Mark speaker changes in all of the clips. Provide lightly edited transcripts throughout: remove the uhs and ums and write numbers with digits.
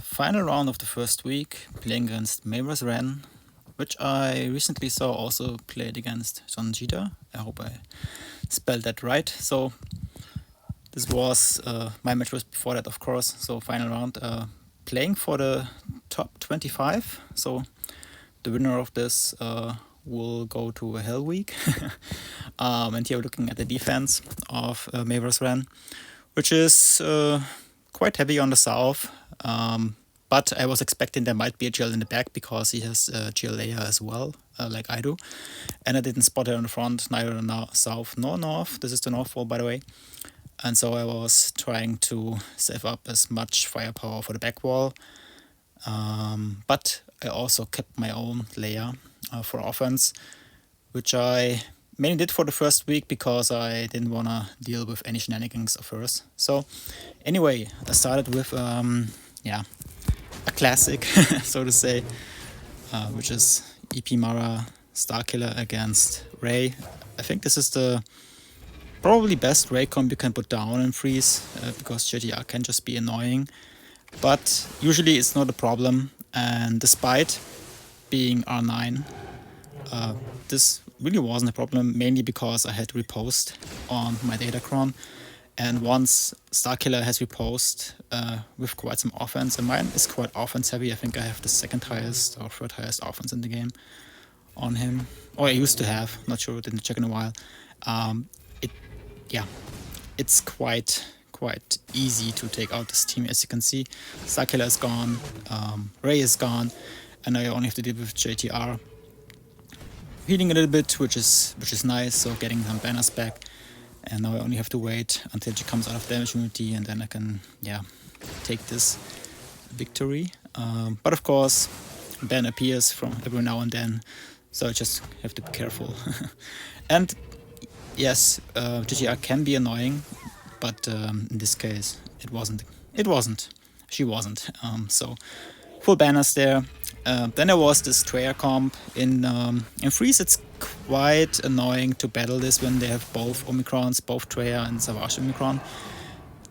Speaker 1: Final round of the first week, playing against Mavis Ren, which I recently saw also played against Sonjita. I hope I spelled that right. So this was my match was before that, of course. So final round, playing for the top 25. So the winner of this will go to a Hell Week. And here we're looking at the defense of Mavis Ren, which is quite heavy on the south. But I was expecting there might be a GL in the back because he has a GL layer as well, like I do. And I didn't spot it on the front, neither on the south nor north. This is the north wall, by the way. And so I was trying to save up as much firepower for the back wall. But I also kept my own layer for offense, which I mainly did for the first week because I didn't want to deal with any shenanigans of hers. So anyway, I started with a classic, so to say, which is EP Mara Starkiller against Ray. I think this is the probably best Ray comp you can put down in freeze because JTR can just be annoying. But usually it's not a problem, and despite being R9, this really wasn't a problem, mainly because I had repost on my Datacron. And once Starkiller has repost with quite some offense, and mine is quite offense heavy. I think I have the second highest or third highest offense in the game on him. Or I used to have, not sure, didn't check in a while. It's quite easy to take out this team, as you can see. Starkiller is gone, Ray is gone, and I only have to deal with JTR. Healing a little bit, which is nice, so getting some banners back. And now I only have to wait until she comes out of damage immunity, and then I can, take this victory. But of course, ban appears from every now and then, so I just have to be careful. And yes, GTR can be annoying, but in this case, it wasn't. She wasn't. So full banners there. Then there was this Treya comp in freeze. It's quite annoying to battle this when they have both Omicrons, both Treya and Savage Omicron.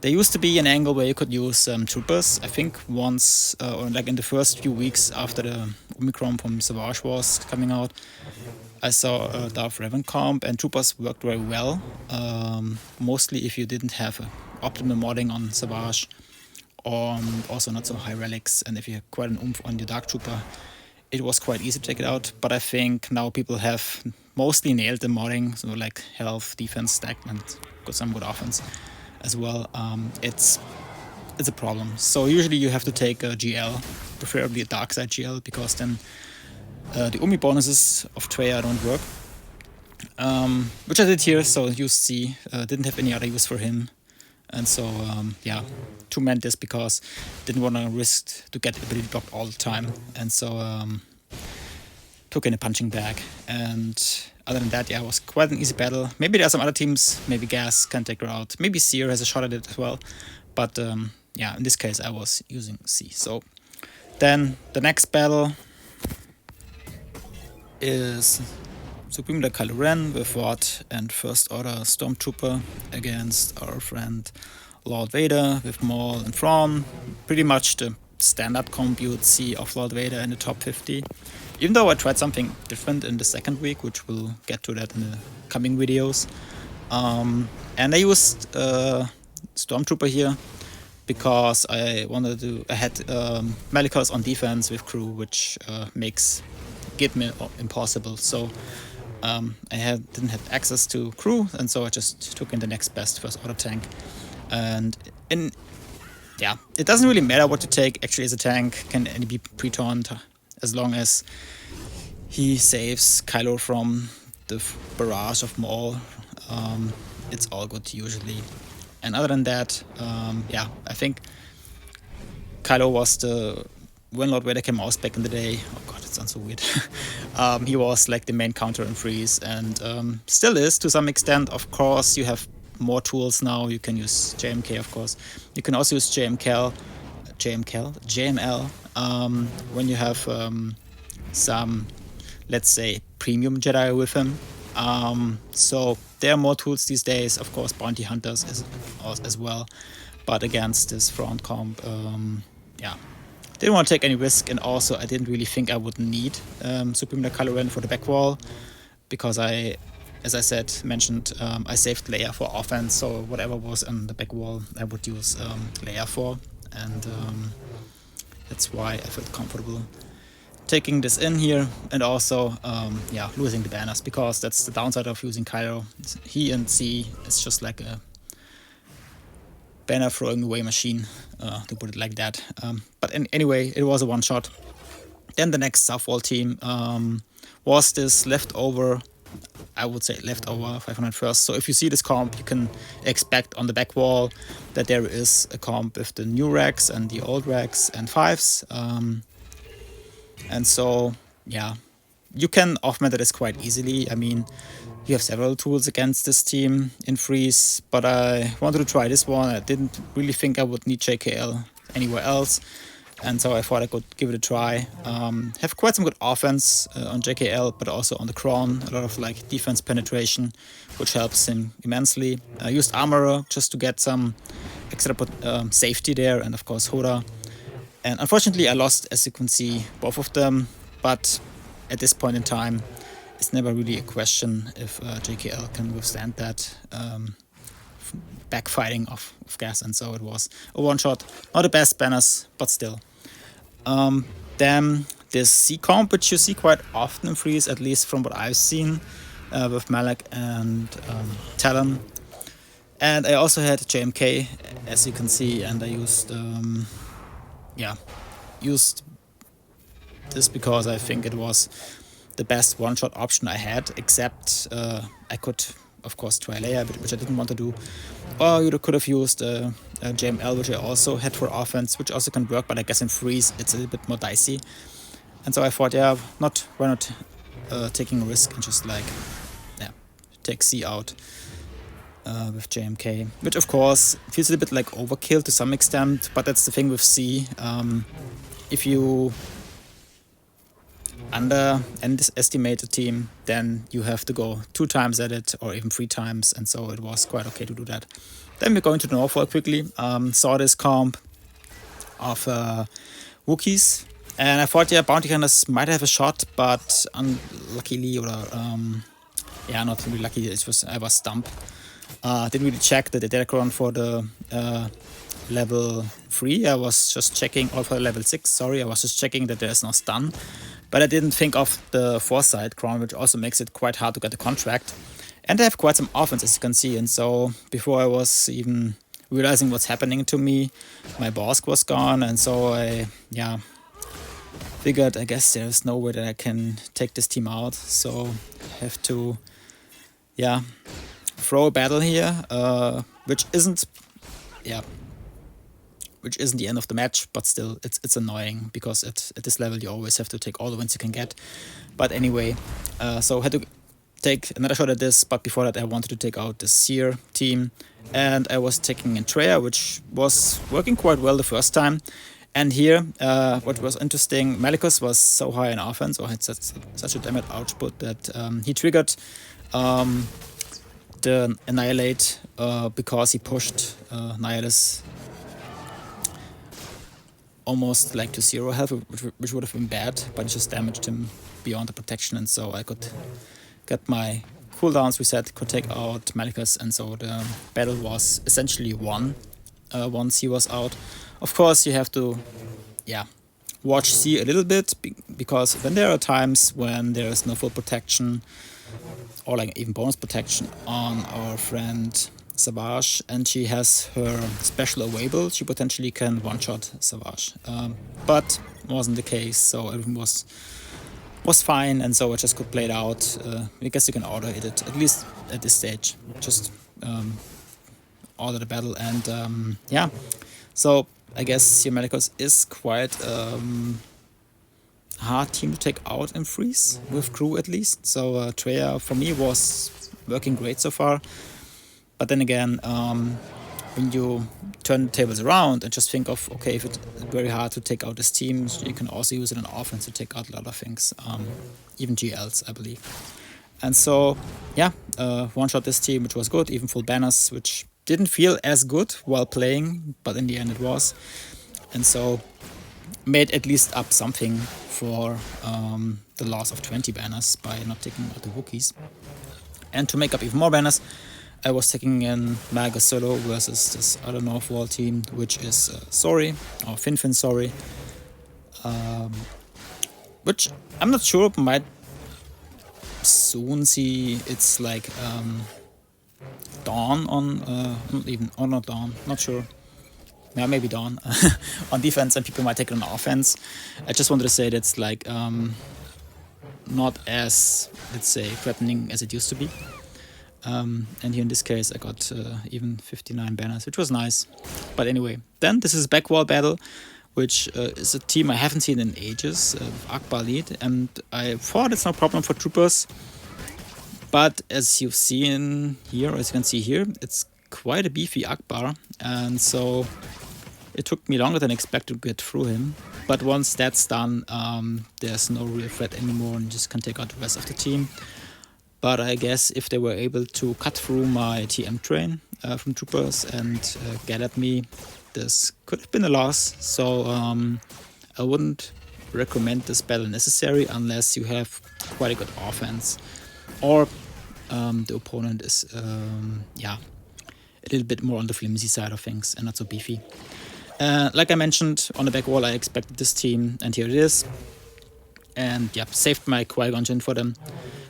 Speaker 1: There used to be an angle where you could use troopers. I think once, or like in the first few weeks after the Omicron from Savage was coming out, I saw a Darth Revan comp, and troopers worked very well. Mostly if you didn't have optimal modding on Savage, or also not so high relics, and if you had quite an oomph on your Dark Trooper, it was quite easy to take it out. But I think now people have mostly nailed the modding, so like health, defense stack, and got some good offense as well. It's a problem. So usually you have to take a GL, preferably a dark side GL, because then the Umi bonuses of Treya don't work. Which I did here, so use C, didn't have any other use for him. And so, two-man this because didn't want to risk to get ability blocked all the time. And so, took in a punching bag. And other than that, it was quite an easy battle. Maybe there are some other teams, maybe Gas can take her out. Maybe Seer has a shot at it as well. But, in this case, I was using C. So, then the next battle is Supreme Leader Kylo Ren with Vought and First Order Stormtrooper against our friend Lord Vader with Maul and Thrawn. Pretty much the standard comp you would see of Lord Vader in the top 50. Even though I tried something different in the second week, which we'll get to that in the coming videos. And I used Stormtrooper here because I had Malicos on defense with crew, which makes Gitme impossible. So I didn't have access to crew, and so I just took in the next best first order tank. And it doesn't really matter what you take actually as a tank, can be pre-taunt as long as he saves Kylo from the barrage of Maul. It's all good usually. And other than that, I think Kylo was when Lord Vader came out back in the day. Oh god, it sounds so weird. He was like the main counter in freeze, and still is to some extent. Of course, you have more tools now. You can use JMK, of course. You can also use JML. When you have some, let's say, premium Jedi with him. So there are more tools these days. Of course, bounty hunters as well. But against this front comp, yeah, didn't want to take any risk, and also I didn't really think I would need Supreme Kylo Ren for the back wall, because as I mentioned, I saved Leia for offense, so whatever was on the back wall I would use Leia for, and that's why I felt comfortable taking this in here, and also yeah, losing the banners, because that's the downside of using Kylo. He and C is just like a banner throwing away machine, to put it like that. But anyway, it was a one shot. Then the next South Wall team was this leftover, I would say leftover 501st. So if you see this comp, you can expect on the back wall that there is a comp with the new racks and the old racks and 5s. And so, yeah, you can augment this quite easily. I mean, you have several tools against this team in freeze, but I wanted to try this one. I didn't really think I would need JKL anywhere else, and so I thought I could give it a try. Have quite some good offense on JKL, but also on the Kron, a lot of like defense penetration, which helps him immensely. I used Armorer just to get some extra safety there, and of course Hoda. And unfortunately I lost, as you can see, both of them, but at this point in time it's never really a question if JKL can withstand that backfighting of gas, and so it was a one shot. Not the best banners, but still. Then this C comp, which you see quite often in freeze, at least from what I've seen, with Malak and Talon. And I also had JMK, as you can see, and I used used this because I think it was the best one-shot option I had, except I could, of course, try Leia, which I didn't want to do. Or you could have used JML, which I also had for offense, which also can work, but I guess in freeze it's a little bit more dicey. And so I thought, yeah, why not taking a risk and just like, yeah, take C out with JMK, which of course feels a little bit like overkill to some extent, but that's the thing with C. If you underestimate a team, then you have to go 2 times at it, or even 3 times, and so it was quite okay to do that. Then we're going to the Northwall quickly. Saw this comp of Wookiees, and I thought, yeah, Bounty Hunters might have a shot, but unluckily, or yeah, not really lucky, I was stumped. Didn't really check the Datacron for the level 3. I was just checking, or for level 6, sorry, I was just checking that there's no stun. But I didn't think of the foresight Crown, which also makes it quite hard to get a contract. And they have quite some offense, as you can see. And so before I was even realizing what's happening to me, my boss was gone. And so I, yeah, figured, I guess there's no way that I can take this team out. So I have to, yeah, throw a battle here, which isn't the end of the match, but still it's annoying, because at this level you always have to take all the wins you can get. But anyway, so I had to take another shot at this, but before that I wanted to take out the Seer team, and I was taking in Treya, which was working quite well the first time. And here, what was interesting, Malicus was so high in offense, or had such a damage output, that he triggered the Annihilate because he pushed Nihilus almost like to 0 health, which would have been bad, but it just damaged him beyond the protection, and so I could get my cooldowns reset, could take out Malicus, and so the battle was essentially won once he was out. Of course, you have to, yeah, watch C a little bit, because when there are times when there is no full protection, or like even bonus protection on our friend Savage, and she has her special available, she potentially can one-shot Savage. But wasn't the case, so everything was fine, and so I just could play it out. I guess you can auto-hit it, at least at this stage. Just order the battle, and yeah. So I guess Malicos is quite hard team to take out in freeze, with crew at least. So Treya for me was working great so far. But then again, when you turn the tables around and just think of, okay, if it's very hard to take out this team, you can also use it in offense to take out a lot of things, even GLs, I believe. And so, yeah, one-shot this team, which was good, even full banners, which didn't feel as good while playing, but in the end it was. And so, made at least up something for the loss of 20 banners by not taking out the Wookiees. And to make up even more banners, I was taking in Mega Solo versus this other North Wall team, which is Sorry, or Fin Sorry. Which I'm not sure, might soon see it's like Dawn on, not Dawn, not sure. Yeah, maybe Dawn on defense, and people might take it on offense. I just wanted to say that's like not as, let's say, threatening as it used to be. And here in this case, I got even 59 banners, which was nice. But anyway, then this is Backwall Battle, which is a team I haven't seen in ages, Akbar lead, and I thought it's no problem for Troopers. But as you've seen here, as you can see here, it's quite a beefy Akbar, and so it took me longer than expected to get through him. But once that's done, there's no real threat anymore, and you just can take out the rest of the team. But I guess if they were able to cut through my TM train from Troopers and get at me, this could have been a loss. So I wouldn't recommend this battle necessary unless you have quite a good offense, or the opponent is a little bit more on the flimsy side of things and not so beefy. Like I mentioned, on the back wall I expected this team, and here it is. And yeah, saved my Qui-Gon Jinn for them,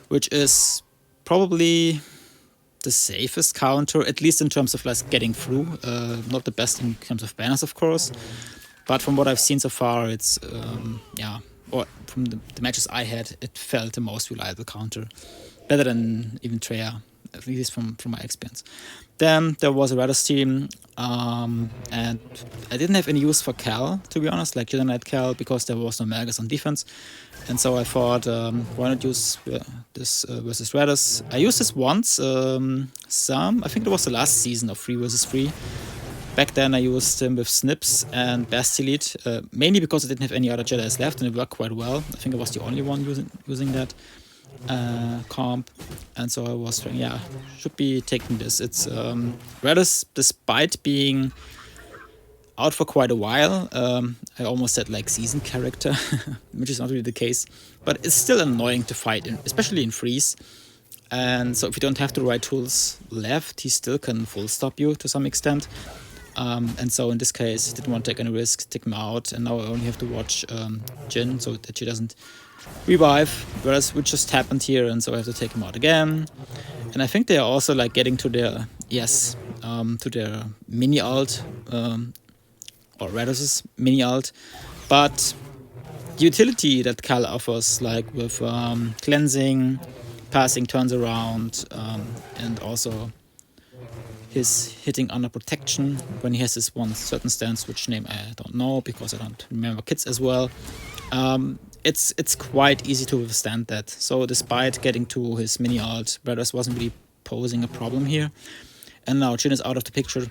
Speaker 1: which is probably the safest counter, at least in terms of like getting through. Not the best in terms of banners, of course, but from what I've seen so far, it's or from the matches I had, it felt the most reliable counter, better than even Treya, at least from my experience. Then there was a Raiders team, and I didn't have any use for Cal, to be honest, like Jedi Knight Cal, because there was no Magus on defense. And so I thought, why not use this versus Raiders? I used this once, I think it was the last season of 3 vs 3. Back then I used him with Snips and Bastillid, mainly because I didn't have any other Jedis left, and it worked quite well. I think I was the only one using that comp, and so I was thinking, yeah, should be taking this. It's Raiders, despite being out for quite a while, I almost said like seasoned character, which is not really the case, but it's still annoying to fight, especially in freeze. And so if you don't have the right tools left, he still can full stop you to some extent. And so in this case, I didn't want to take any risks, take him out, and now I only have to watch Jin so that she doesn't revive, whereas which just happened here, and so I have to take him out again. And I think they are also like getting to their to their mini ult, or Raiders' mini ult, but the utility that Cal offers, like with cleansing, passing turns around, and also his hitting under protection when he has this one certain stance, which name I don't know because I don't remember kits as well. It's quite easy to withstand that. So despite getting to his mini ult, Raiders wasn't really posing a problem here. And now Jin is out of the picture,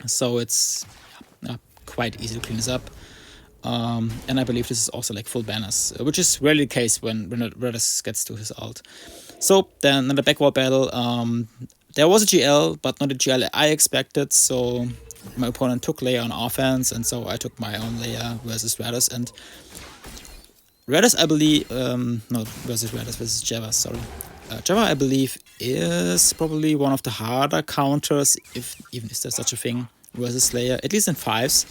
Speaker 1: so it's quite easy to clean this up. And I believe this is also like full banners, which is rarely the case when Raiders gets to his ult. So then in the backwall battle, there was a GL, but not a GL I expected, so my opponent took Leia on offense, and so I took my own Leia versus Raiders. And Raiders, I believe, not versus Raiders, versus Java, sorry. Java, I believe, is probably one of the harder counters, even if there's such a thing, versus Leia, at least in 5s.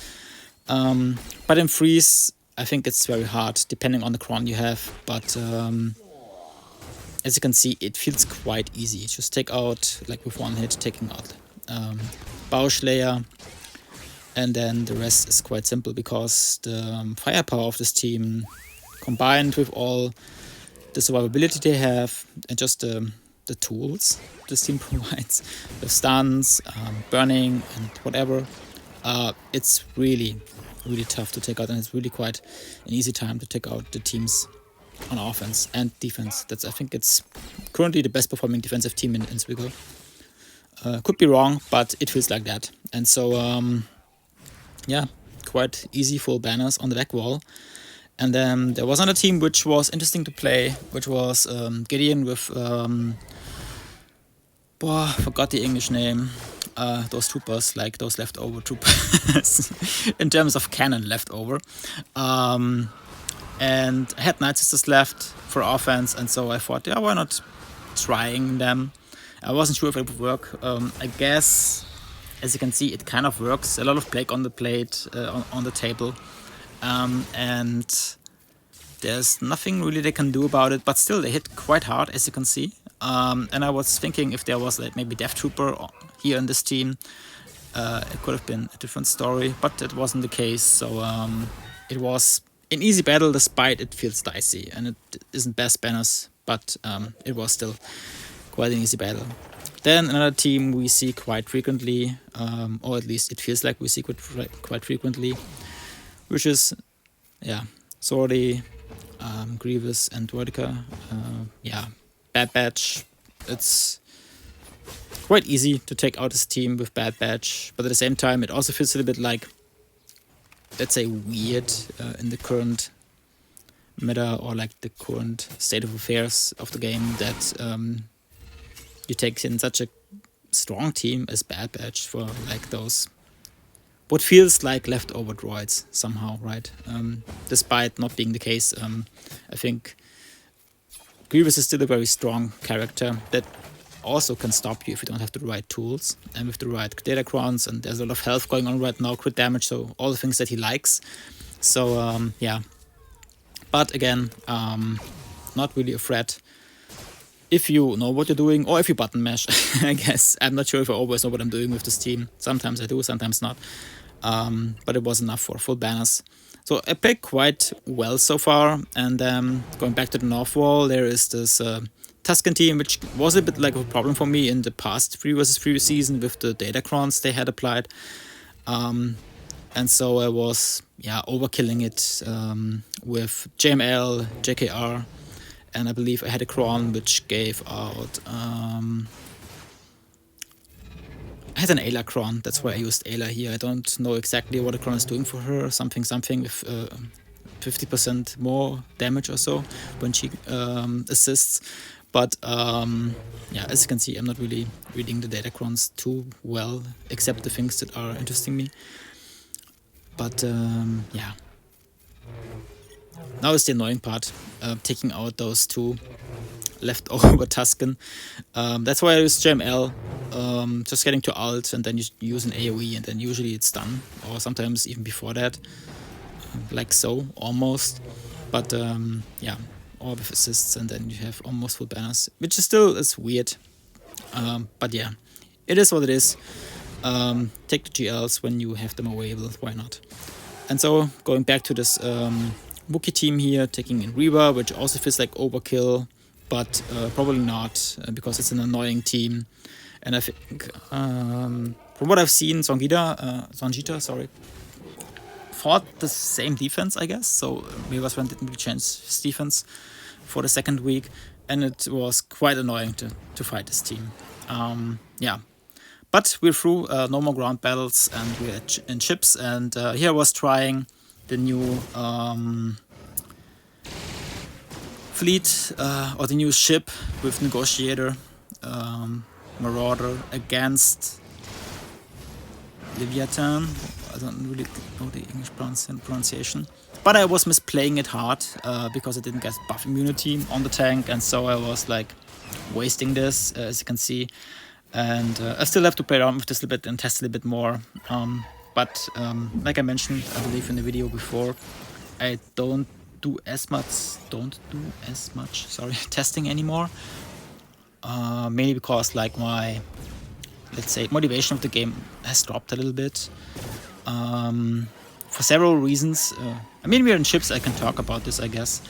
Speaker 1: But in 3s, I think it's very hard, depending on the cron you have, but as you can see, it feels quite easy. Just take out, like with one hit, taking out Bausch Leia, and then the rest is quite simple because the firepower of this team, combined with all the survivability they have, and just the tools this team provides, with stuns, burning, and whatever, it's really, really tough to take out, and it's really quite an easy time to take out the teams on offense and defense. I think it's currently the best performing defensive team in SWGOH. Could be wrong, but it feels like that. And so, quite easy full banners on the back wall. And then there was another team which was interesting to play, which was Gideon with, forgot the English name. those troopers, like those leftover troopers, in terms of cannon leftover. And I had Night Sisters left for offense, and so I thought, yeah, why not trying them? I wasn't sure if it would work. I guess, as you can see, it kind of works. A lot of plague on the plate, on the table, and there's nothing really they can do about it, but still they hit quite hard, as you can see. And I was thinking if there was like maybe Death Trooper here in this team, it could have been a different story, but it wasn't the case. So it was an easy battle, despite it feels dicey, and it isn't best banners, but it was still quite an easy battle. Then another team we see quite frequently, or at least it feels like we see quite frequently, which is, yeah, Sordy, Grievous, and Vertica. Yeah, Bad Batch. It's quite easy to take out this team with Bad Batch, but at the same time, it also feels a little bit like, let's say, weird in the current meta, or like the current state of affairs of the game, that you take in such a strong team as Bad Batch for like those what feels like leftover droids somehow, right? Despite not being the case, I think Grievous is still a very strong character that also can stop you if you don't have the right tools and with the right datacrons, and there's a lot of health going on right now, crit damage, so all the things that he likes. So yeah, but again, not really a threat if you know what you're doing, or if you button mash. I guess I'm not sure if I always know what I'm doing with this team. Sometimes I do, sometimes not. But it was enough for full banners. So I played quite well so far. And going back to the North Wall, there is this Tusken team, which was a bit like a problem for me in the past 3 versus 3 season with the datacrons they had applied. And so I was, yeah, overkilling it with JML, JKR, and I believe I had a cron which gave out... I had an Ayla cron, that's why I used Ayla here. I don't know exactly what a cron is doing for her, something with 50% more damage or so when she assists. But yeah, as you can see, I'm not really reading the datacrons too well, except the things that are interesting me. But yeah, now is the annoying part, taking out those 2 leftover Tusken. That's why I use JML, just getting to ult, and then you use an AoE, and then usually it's done, or sometimes even before that, like so, almost. But yeah, all with assists, and then you have almost full banners, which is still is weird. But yeah, it is what it is. Take the GLs when you have them available, why not? And so going back to this Wookiee team here, taking in Reba, which also feels like overkill, but probably not, because it's an annoying team. And I think, from what I've seen, Songita, sorry, fought the same defense, I guess. So Reba's didn't really change his defense for the second week, and it was quite annoying to fight this team. Yeah. But we're through, no more ground battles, and we're in ships. And here I was trying the new fleet, or the new ship with Negotiator, Marauder against Leviathan. I don't really know the English pronunciation. But I was misplaying it hard, because I didn't get buff immunity on the tank, and so I was like wasting this, as you can see. And I still have to play around with this a little bit and test a little bit more. But like I mentioned, I believe in the video before, I don't do as much testing anymore. Mainly because like my, let's say, motivation of the game has dropped a little bit. For several reasons. I mean, we're in ships, I can talk about this, I guess.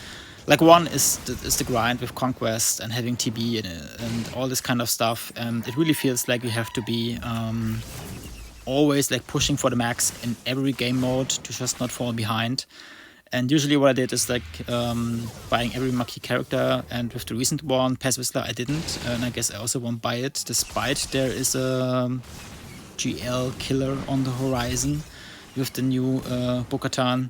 Speaker 1: Like, one is the grind with Conquest and having TB and all this kind of stuff. And it really feels like you have to be always like pushing for the max in every game mode to just not fall behind. And usually what I did is like buying every Maquis character, and with the recent one, Paz Whistler, I didn't. And I guess I also won't buy it, despite there is a GL killer on the horizon with the new Bo-Katan.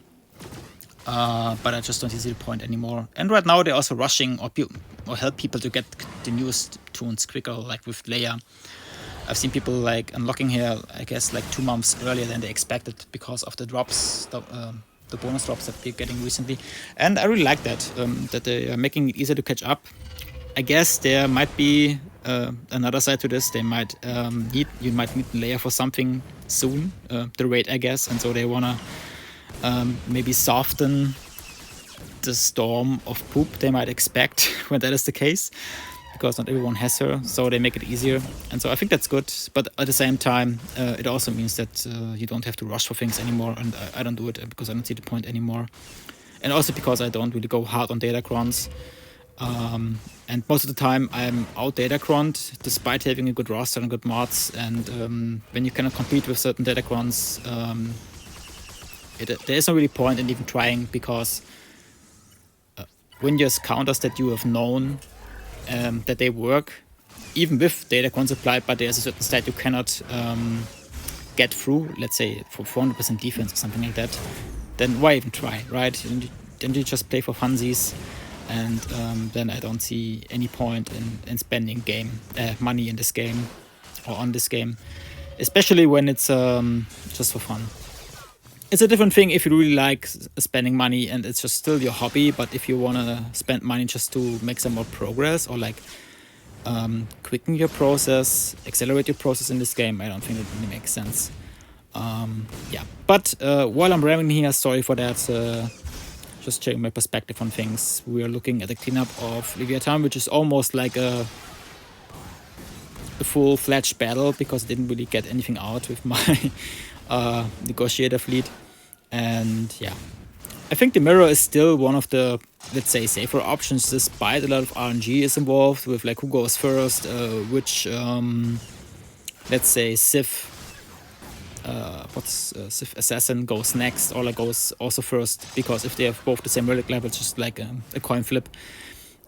Speaker 1: But I just don't see the point anymore. And right now they're also rushing or help people to get the newest tunes quicker, like with Leia. I've seen people like unlocking here, I guess, like 2 months earlier than they expected because of the drops, the bonus drops that we're getting recently. And I really like that, that they are making it easier to catch up. I guess there might be another side to this. They might you might need layer for something soon, the raid, I guess, and so they wanna maybe soften the storm of poop they might expect when that is the case, because not everyone has her, so they make it easier, and so I think that's good. But at the same time, it also means that you don't have to rush for things anymore, and I don't do it because I don't see the point anymore, and also because I don't really go hard on datacrons. And most of the time I'm out datacronned despite having a good roster and good mods, and when you cannot compete with certain datacrons, there is no really point in even trying, because when there's counters that you have known that they work, even with datacrons applied, but there's a certain stat you cannot get through, let's say for 400% defense or something like that, then why even try, right? Then you just play for funsies, and then I don't see any point in spending money in this game or on this game, especially when it's just for fun. It's a different thing if you really like spending money and it's just still your hobby, but if you want to spend money just to make some more progress or like quicken your process, accelerate your process in this game, I don't think it really makes sense. Yeah, but while I'm rambling here, sorry for that. Just checking my perspective on things. We are looking at the cleanup of Leviathan, which is almost like a full-fledged battle, because I didn't really get anything out with my negotiator fleet. And yeah, I think the mirror is still one of the, let's say, safer options, despite a lot of RNG is involved with like who goes first, which let's say Civ Civ Assassin goes next, or like goes also first, because if they have both the same relic level, it's just like a coin flip,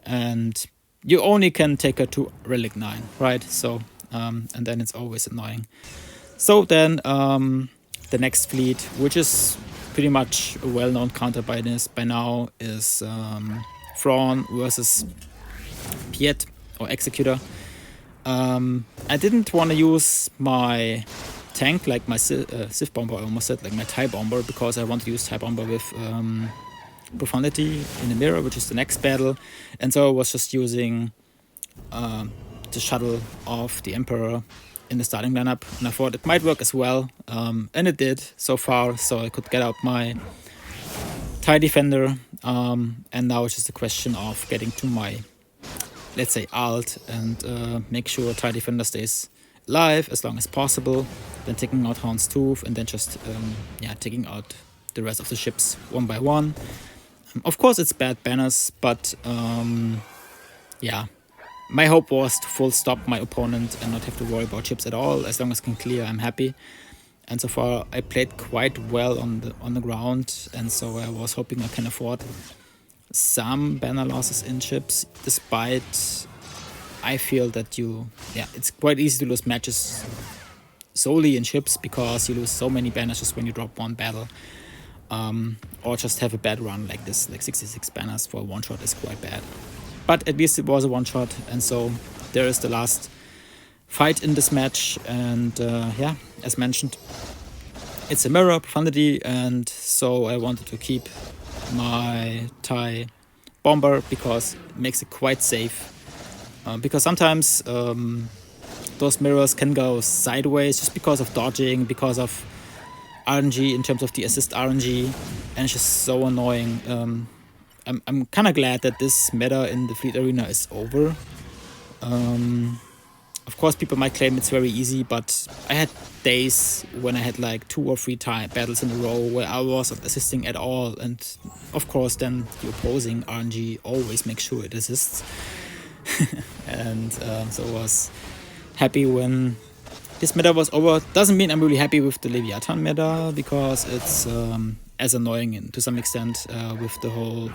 Speaker 1: and you only can take her to relic 9, right? So and then it's always annoying. So then the next fleet, which is pretty much a well-known counter by now, is Thrawn versus Piet or Executor. I didn't want to use my tank like my Civ Bomber, I almost said, like my TIE Bomber, because I want to use TIE Bomber with Profundity in the mirror, which is the next battle, and so I was just using the shuttle of the Emperor in the starting lineup, and I thought it might work as well, and it did so far, so I could get out my TIE Defender, and now it's just a question of getting to my, let's say, alt, and make sure TIE Defender stays alive as long as possible, then taking out Hound's Tooth, and then just taking out the rest of the ships one by one. Of course it's bad banners, but yeah, my hope was to full stop my opponent and not have to worry about chips at all. As long as I can clear, I'm happy. And so far I played quite well on the ground, and so I was hoping I can afford some banner losses in chips, despite I feel that it's quite easy to lose matches solely in chips, because you lose so many banners just when you drop one battle, or just have a bad run like this. Like 66 banners for a one shot is quite bad, but at least it was a one shot, and so there is the last fight in this match. And as mentioned, it's a mirror Profundity, and so I wanted to keep my TIE Bomber because it makes it quite safe. Because sometimes those mirrors can go sideways just because of dodging, because of RNG in terms of the assist RNG, and it's just so annoying. I'm kind of glad that this meta in the Fleet Arena is over. Of course, people might claim it's very easy, but I had days when I had like 2 or 3 battles in a row where I wasn't assisting at all, and of course then the opposing RNG always makes sure it assists. And so I was happy when this meta was over. Doesn't mean I'm really happy with the Leviathan meta, because it's as annoying to some extent with the whole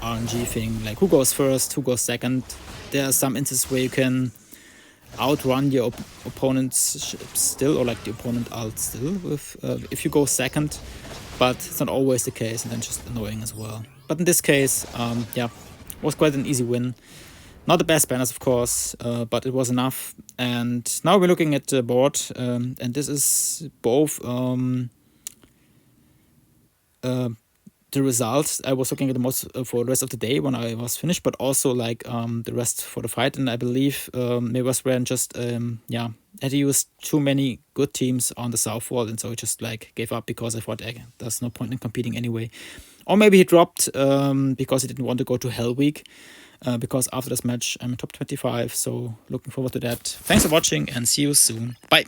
Speaker 1: RNG thing, like who goes first, who goes second. There are some instances where you can outrun your opponent's ship still, or like the opponent alt still, with if you go second, but it's not always the case, and then just annoying as well. But in this case, was quite an easy win. Not the best banners, of course, but it was enough. And now we're looking at the board, and this is both the results I was looking at the most for the rest of the day when I was finished, but also like the rest for the fight. And I believe Mayweather ran just had to use too many good teams on the south wall, and so he just like gave up because I thought there's no point in competing anyway. Or maybe he dropped because he didn't want to go to Hell Week. Because after this match I'm in top 25, so looking forward to that. Thanks for watching and see you soon. Bye.